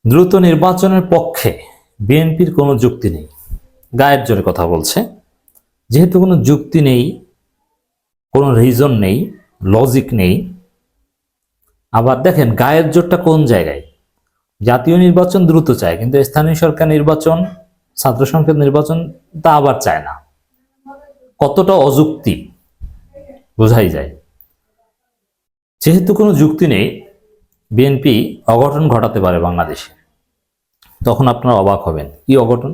দ্রুত নির্বাচনের পক্ষে বিএনপির কোনো যুক্তি নেই। গায়ের জোরে কথা বলছে। যেহেতু কোনো যুক্তি নেই, কোনো রিজন নেই, লজিক নেই। আবার দেখেন গায়ের জোরটা কোন জায়গায়। জাতীয় নির্বাচন দ্রুত চায়, কিন্তু স্থানীয় সরকার নির্বাচন, ছাত্র সংসদ নির্বাচন তা আবার চায় না। কতটা অযুক্তি বোঝাই যায়। যেহেতু কোনো যুক্তি নেই, বিএনপি অঘটন ঘটাতে পারে বাংলাদেশে। তখন আপনারা অবাক হবেন, কি অঘটন?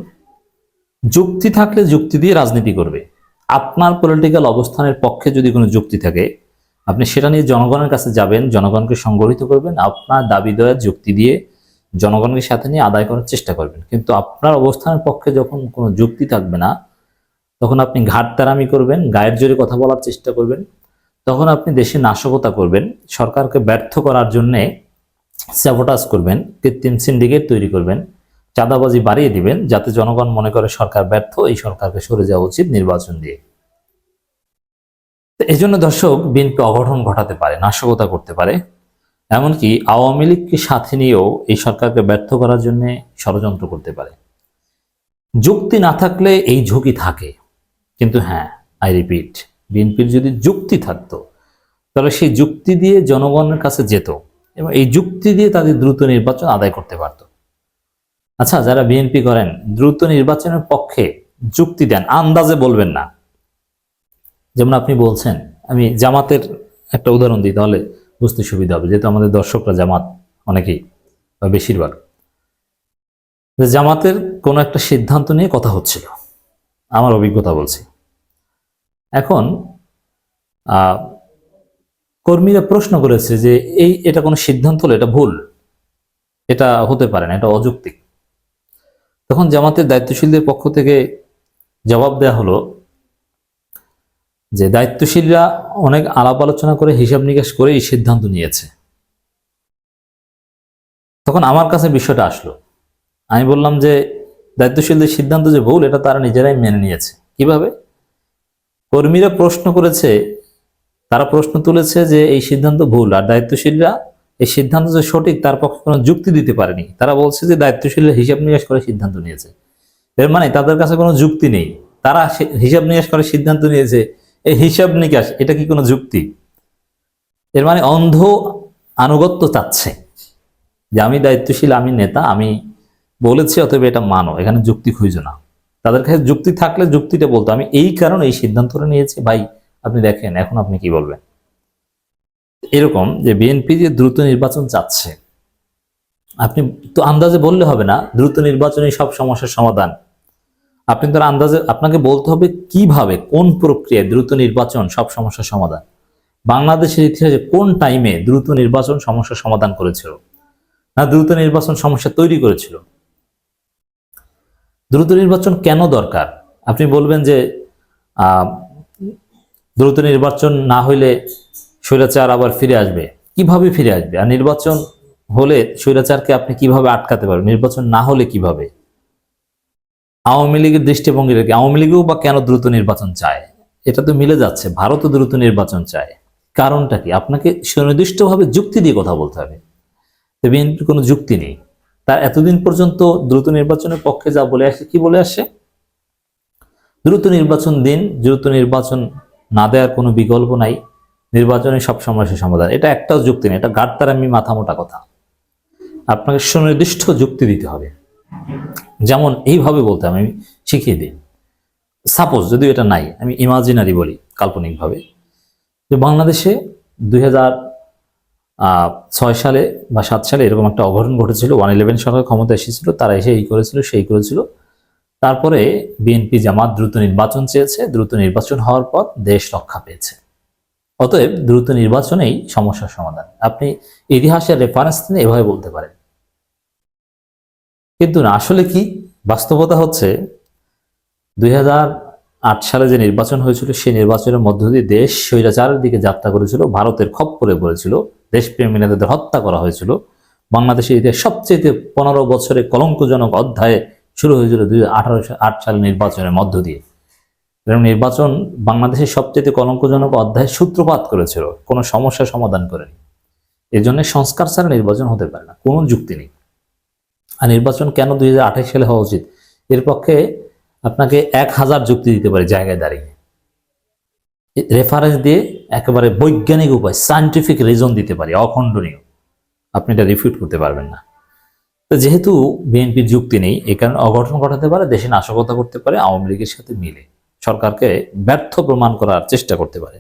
যুক্তি থাকলে যুক্তি দিয়ে রাজনীতি করবে। আপনার পলিটিক্যাল অবস্থানের পক্ষে যদি কোনো যুক্তি থাকে, আপনি সেটা নিয়ে জনগণের কাছে যাবেন, জনগণকে সংগঠিত করবেন, আপনার দাবি দেওয়ার যুক্তি দিয়ে জনগণকে সাথে নিয়ে আদায় করার চেষ্টা করবেন। কিন্তু আপনার অবস্থানের পক্ষে যখন কোনো যুক্তি থাকবে না, তখন আপনি ঘাটতারামি করবেন, গায়ের জোরে কথা বলার চেষ্টা করবেন, তখন আপনি দেশে নাশকতা করবেন, সরকারকে ব্যর্থ করার জন্যে স্যাবোটাজ করবেন, কৃত্রিম সিন্ডিকেট তৈরি করবেন, চাঁদাবাজি বাড়িয়ে দিবেন, যাতে জনগণ মনে করে সরকার ব্যর্থ, এই সরকারকে সরে যাওয়া উচিত নির্বাচন দিয়ে। এই জন্য দর্শক, বিএনপি অঘটন ঘটাতে পারে, নাশকতা করতে পারে, এমনকি আওয়ামী লীগকে সাথে নিয়েও এই সরকারকে ব্যর্থ করার জন্য ষড়যন্ত্র করতে পারে। যুক্তি না থাকলে এই ঝুঁকি থাকে। কিন্তু হ্যাঁ, আই রিপিট, বিএনপির যদি যুক্তি থাকতো, তাহলে সেই যুক্তি দিয়ে জনগণের কাছে যেত এবং এই যুক্তি দিয়ে তাদের দ্রুত নির্বাচন আদায় করতে পারত। আচ্ছা, যারা বিএনপি করেন, দ্রুত নির্বাচনের পক্ষে যুক্তি দেন, আন্দাজে বলবেন না। যেমন আপনি বলছেন, আমি জামাতের একটা উদাহরণ দিই, তাহলে বুঝতে সুবিধা হবে, যেহেতু আমাদের দর্শকরা জামাত অনেকেই বা বেশিরভাগ। জামাতের কোনো একটা সিদ্ধান্ত নিয়ে কথা হচ্ছিল, আমার অভিজ্ঞতা বলছি। এখন কর্মীরা প্রশ্ন করেছে যে এটা কোনো সিদ্ধান্ত হলো, এটা ভুল, এটা হতে পারে না, এটা অযৌক্তিক। তখন জামাতের দায়িত্বশীলদের পক্ষ থেকে জবাব দেওয়া হলো যে দায়িত্বশীলরা অনেক আলাপ আলোচনা করে হিসাব নিকাশ করে এই সিদ্ধান্ত নিয়েছে। তখন আমার কাছে বিষয়টা আসলো, আমি বললাম যে দায়িত্বশীলদের সিদ্ধান্ত যে ভুল, এটা তারা নিজেরাই মেনে নিয়েছে। কিভাবে? কর্মীরা প্রশ্ন করেছে, তারা প্রশ্ন তুলেছে যে এই সিদ্ধান্ত ভুল, আর দায়িত্বশীলরা এই সিদ্ধান্ত যে সঠিক তার পক্ষে কোনো যুক্তি দিতে পারেনি। তারা বলছে যে দায়িত্বশীলরা হিসাব নিকাশ করে সিদ্ধান্ত নিয়েছে। এর মানে তাদের কাছে কোনো যুক্তি নেই, তারা হিসাব নিকাশ করে সিদ্ধান্ত নিয়েছে। এই হিসাব নিকাশ, এটা কি কোনো যুক্তি? এর মানে অন্ধ আনুগত্য চাচ্ছে যে আমি দায়িত্বশীল, আমি নেতা, আমি বলেছি অতএব এটা মানো, এখানে যুক্তি খুঁজো না। তাদের কাছে যুক্তি থাকলে যুক্তিটা বলতো, আমি এই কারণে এই সিদ্ধান্তটা নিয়েছি, ভাই আপনি দেখেন এখন আপনি কি বলবেন। এরকম যে বিএনপি যে দ্রুত নির্বাচন চাচ্ছে, আপনি তো আন্দাজে বললে হবে না দ্রুত নির্বাচনে সব সমস্যার সমাধান। আপনি তো আন্দাজে, আপনাকে বলতে হবে কিভাবে, কোন প্রক্রিয়ায় দ্রুত নির্বাচন সব সমস্যার সমাধান। বাংলাদেশের ইতিহাসে কোন টাইমে দ্রুত নির্বাচন সমস্যার সমাধান করেছিল, না দ্রুত নির্বাচন সমস্যা তৈরি করেছিল? দ্রুত নির্বাচন কেন দরকার? আপনি বলবেন যে দ্রুত নির্বাচন না হইলে স্বৈরাচার আবার ফিরে আসবে। কিভাবে ফিরে আসবে? আর নির্বাচন হলে স্বৈরাচারকে আপনি কিভাবে আটকাতে পারবেন? নির্বাচন না হলে কিভাবে? আওয়ামী লীগের দৃষ্টিভঙ্গি রেখে আওয়ামী লীগও বা কেন দ্রুত নির্বাচন চায়? এটা তো মিলে যাচ্ছে, ভারতও দ্রুত নির্বাচন চায়। কারণটা কি? আপনাকে সুনির্দিষ্টভাবে যুক্তি দিয়ে কথা বলতে হবে। বিএনপির কোনো যুক্তি নেই। তার এতদিন পর্যন্ত দ্রুত নির্বাচনের পক্ষে যা বলে আসে, কি বলে আসে? দ্রুত নির্বাচন দিন, দ্রুত নির্বাচন না দেওয়ার কোনো বিকল্প নাই, নির্বাচনে সব সমস্যার সমাধান। এটা একটাও যুক্তি নেই, এটা গাঁটতারামি, মাথা মোটা কথা। আপনাকে সুনির্দিষ্ট যুক্তি দিতে হবে। যেমন এইভাবে বলতে আমি শিখিয়ে দিই। সাপোজ, যদিও এটা নাই, আমি ইমাজিনারি বলি, কাল্পনিকভাবে, যে বাংলাদেশে 2006 সালে বা 7 সালে এরকম একটা অঘটন ঘটেছিল। 111 সরকার ক্ষমতা এসেছিল, তারা এসে এই করেছিল সেই করেছিল। তারপরে বিএনপি জামাত দ্রুত নির্বাচন চেয়েছে, দ্রুত নির্বাচন হওয়ার পর দেশ রক্ষা পেয়েছে। অতএব দ্রুত নির্বাচনেই সমস্যার সমাধান। আপনি ইতিহাসের রেফারেন্স নিয়ে এভাবে বলতে পারেন, কিন্তু না। আসলে কি বাস্তবতা হচ্ছে, 2008 সালে যে নির্বাচন হয়েছিল, সেই নির্বাচনের মধ্য দিয়ে দেশ স্বৈরাচারের দিকে যাত্রা করেছিল, ভারতের খপ্পরে পড়েছিল, দেশপ্রেমী নেতাদের হত্যা করা হয়েছিল। বাংলাদেশের ইতিহাস সবচেয়ে 15 বছরে কলঙ্কজনক অধ্যায়ে শুরু হয়েছিল 2008 সালের নির্বাচনের মধ্য দিয়ে। এবং নির্বাচন বাংলাদেশের সবচেয়ে কলঙ্কজনক অধ্যায় সূত্রপাত করেছিল, কোনো সমস্যা সমাধান করেনি। এই জন্য সংস্কার ছাড়া নির্বাচন হতে পারে না, কোনো যুক্তি নেই। আর নির্বাচন কেন 2028 সালে হওয়া উচিত, এর পক্ষে আপনাকে 1000 যুক্তি দিতে পারে জায়গায় দাঁড়িয়ে, রেফারেন্স দিয়ে একেবারে বৈজ্ঞানিক উপায়, সায়েন্টিফিক রিজন দিতে পারি, অখণ্ডনীয়, আপনি এটা রিফিউট করতে পারবেন না। তো যেহেতু বিএনপির যুক্তি নেই, এই কারণে অঘটন ঘটাতে পারে, দেশে নাশকতা করতে পারে, আওয়ামী লীগের সাথে মিলে সরকারকে ব্যর্থ প্রমাণ করার চেষ্টা করতে পারে।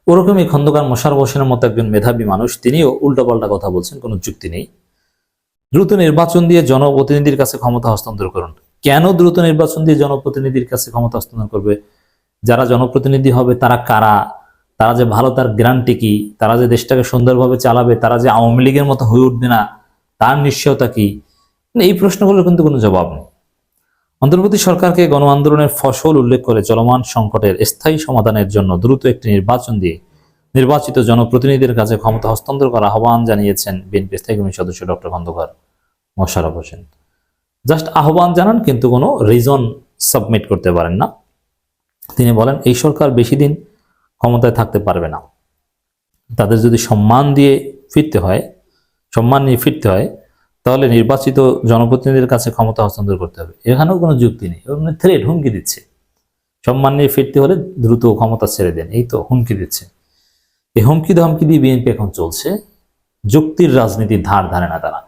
ওরকমই খন্দকার মোশাররফ হোসেনের মতো একজন মেধাবী মানুষ, তিনিও উল্টোপাল্টা কথা বলছেন, কোনো যুক্তি নেই। দ্রুত নির্বাচন দিয়ে জনপ্রতিনিধির কাছে ক্ষমতা হস্তান্তর করুন। কেন দ্রুত নির্বাচন দিয়ে জনপ্রতিনিধির কাছে ক্ষমতা হস্তান্তর করবে? যারা জনপ্রতিনিধি হবে তারা কারা, তারা যে ভালো তার গ্যারান্টি কি, তারা যে দেশটাকে সুন্দরভাবে চালাবে, তারা যে আওয়ামী লীগের মতো হয়ে উঠবে না তার নিশ্চয়তা কি? এই প্রশ্নগুলোর কিন্তু কোনো জবাব নেই। অন্তর্বর্তী সরকারকে গণ আন্দোলনের ফসল উল্লেখ করে চলমান সংকটের স্থায়ী সমাধানের জন্য দ্রুত একটি নির্বাচন দিয়ে নির্বাচিত জনপ্রতিনিধিদের কাছে ক্ষমতা হস্তান্তর করার আহ্বান জানিয়েছেন বিএনপি স্থায়ী কমিটির সদস্য ডক্টর খন্দকার মোশাররফ হোসেন। জাস্ট আহ্বান জানান, কিন্তু কোনো রিজন সাবমিট করতে পারেন না। তিনি বলেন, এই সরকার বেশি দিন ক্ষমতায় থাকতে পারবে না, তাদের যদি সম্মান নিয়ে ফিরতে হয় তাহলে নির্বাচিত জনপ্রতিনিধিদের কাছে ক্ষমতা হস্তান্তর করতে হবে। এখানেও কোনো যুক্তি নেই, থ্রেট, হুমকি দিচ্ছে, সম্মান নিয়ে ফিরতে হলে দ্রুত ক্ষমতা ছেড়ে দেন, এই তো হুমকি দিচ্ছে। এই হুমকি ধমকি দিয়ে বিএনপি এখন চলছে, যুক্তির রাজনীতির ধার ধারে না তারা।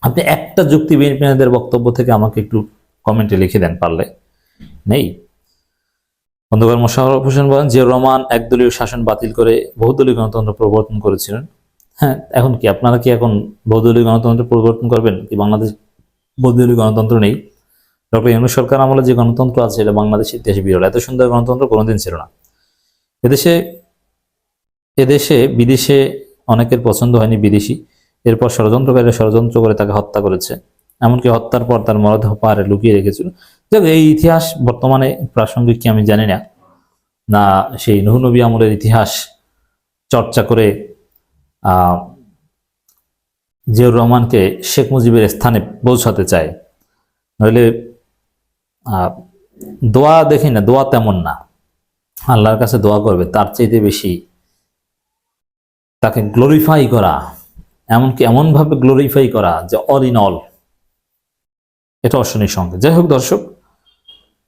আপনি একটা যুক্তি বিএনপিদের বক্তব্য থেকে আমাকে একটু কমেন্টে লিখে দেন পারলে। নেই। খন্দকার মোশাররফ হোসেন বলেন, জিয়াউর রহমান একদলীয় শাসন বাতিল করে বহুদলীয় গণতন্ত্র প্রবর্তন করেছিলেন। হ্যাঁ, এখন কি আপনারা কি এখন বহুদলীয় গণতন্ত্র প্রবর্তন করবেন? কি বাংলাদেশ বহুদলীয় গণতন্ত্র নেই? ডক্টর ইউনূস সরকার আমলে যে গণতন্ত্র আছে এটা বাংলাদেশের ইতিহাসে বিরল। এত সুন্দর গণতন্ত্র কোনোদিন ছিল না। এদেশে বিদেশে অনেকের পছন্দ হয়নি বিদেশি, এরপর ষড়যন্ত্রকারীরা ষড়যন্ত্র করে তাকে হত্যা করেছে, এমনকি হত্যার পর তার মরদেহ পাহাড়ে লুকিয়ে রেখেছিল। যাক, এই ইতিহাস বর্তমানে প্রাসঙ্গিক কি আমি জানি না, না সেই নূহ নবী আমলের ইতিহাস চর্চা করে জিয়াউর রহমানকে শেখ মুজিবের স্থানে পৌঁছাতে চায়। নইলে দোয়া দেখি না, দোয়া তেমন না, আল্লাহর কাছে দোয়া করবে তার চাইতে বেশি তাকে গ্লোরিফাই করা, এমনকি এমনভাবে গ্লোরিফাই করা যে অল ইন অল, এটা অশনির সঙ্গে। যাই হোক দর্শক,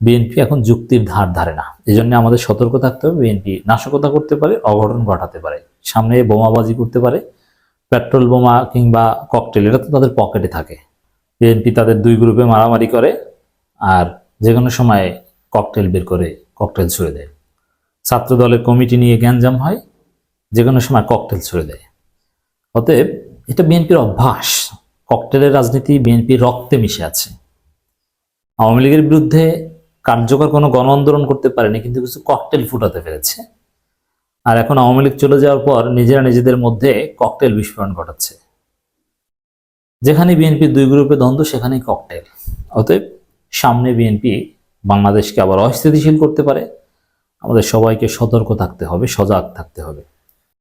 বিএনপি এখন যুক্তির ধার ধারে না, এই জন্য আমাদের সতর্ক থাকতে হবে। বিএনপি নাশকতা করতে পারে, অঘটন ঘটাতে পারে, সামনে বোমাবাজি করতে পারে, পেট্রোল বোমা কিংবা ককটেল, এটা তো তাদের পকেটে থাকে। বিএনপি তাদের দুই গ্রুপে মারামারি করে আর যে কোনো সময় ককটেল বের করে ককটেল ছুড়ে দেয়। ছাত্র দলের কমিটি নিয়ে গ্যাঞ্জাম হয়, যে কোনো সময় ককটেল ছুড়ে দেয়। অতএব এটা বিএনপির অভ্যাস, ককটেলের রাজনীতি বিএনপির রক্তে মিশে আছে। আওয়ামী লীগের বিরুদ্ধে কার্যকর কোনো গণ আন্দোলন করতে পারেনি, কিন্তু কিছু ককটেল ফুটাতে পেরেছে। আর এখন আওয়ামী লীগ চলে যাওয়ার পর নিজেরা নিজেদের মধ্যে ককটেল বিস্ফোরণ ঘটাচ্ছে। যেখানে বিএনপির দুই গ্রুপে দ্বন্দ্ব, সেখানেই ককটেল। অতএব সামনে বিএনপি বাংলাদেশকে আবার অস্থিতিশীল করতে পারে। আমাদের সবাইকে সতর্ক থাকতে হবে, সজাগ থাকতে হবে।